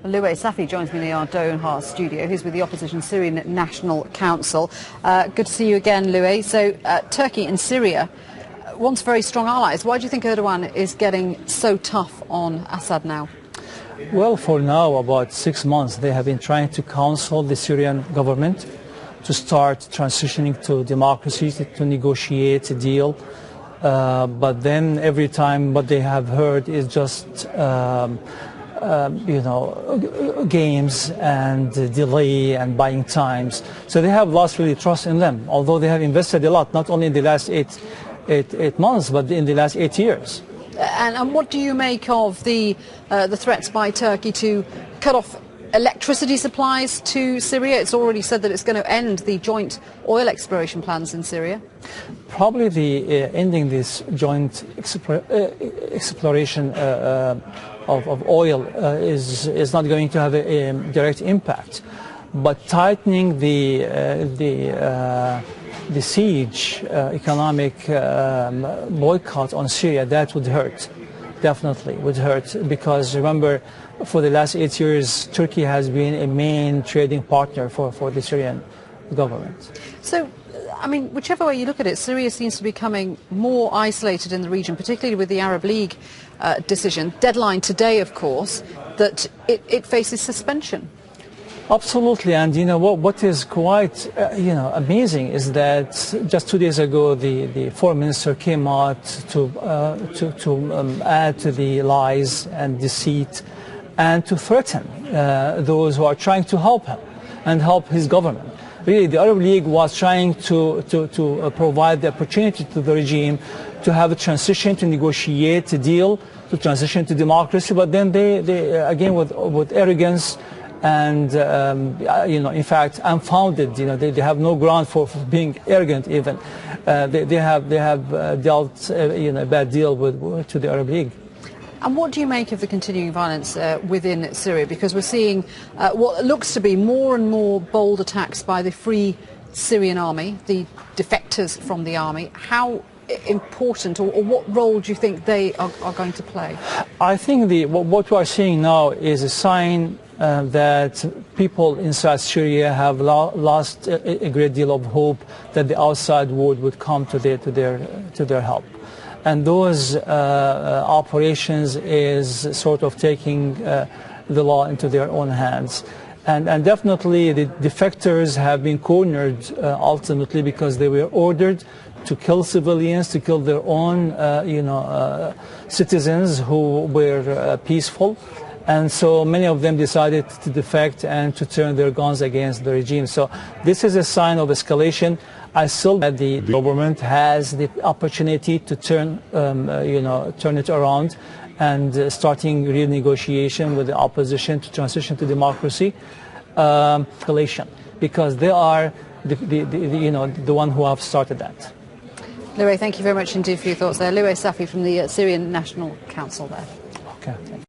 Louay Safi joins me in our Doha studio. He's with the opposition Syrian National Council. Good to see you again, Louay. So Turkey and Syria, once very strong allies. Why do you think Erdogan is getting so tough on Assad now? Well, for now, about 6 months, they have been trying to counsel the Syrian government to start transitioning to democracy, to negotiate a deal. But then every time what they have heard is just games and delay and buying times. So they have lost really trust in them, although they have invested a lot, not only in the last eight months, but in the last 8 years. And what do you make of the threats by Turkey to cut off electricity supplies to Syria? It's already said that it's going to end the joint oil exploration plans in Syria. Probably the ending this joint exploration of oil is not going to have a direct impact, but tightening the siege, economic boycott on Syria, that would hurt, definitely would hurt, because remember, for the last 8 years, Turkey has been a main trading partner for the Syrian government. So, I mean, whichever way you look at it, Syria seems to be becoming more isolated in the region, particularly with the Arab League decision. Deadline today, of course, that it faces suspension. Absolutely, and you know what is quite amazing is that just 2 days ago the foreign minister came out to add to the lies and deceit and to threaten those who are trying to help him and help his government. Really, the Arab League was trying to provide the opportunity to the regime to have a transition, to negotiate a deal, to transition to democracy, but then they again with arrogance and in fact unfounded, they have no ground for being arrogant even. They have dealt a bad deal to the Arab League. And what do you make of the continuing violence within Syria? Because we're seeing what looks to be more and more bold attacks by the Free Syrian Army, the defectors from the army. How important or what role do you think they are going to play? I think what we are seeing now is a sign that people inside Syria have lost a great deal of hope that the outside world would come to their help. And those operations is sort of taking the law into their own hands. And definitely the defectors have been cornered ultimately because they were ordered to kill civilians, to kill their own citizens who were peaceful. And so many of them decided to defect and to turn their guns against the regime. So this is a sign of escalation. I still that the government has the opportunity to turn it around and starting real negotiation with the opposition to transition to democracy, escalation, because they are the one who have started that. Louay, thank you very much indeed for your thoughts there. Louay Safi from the Syrian National Council there. Okay.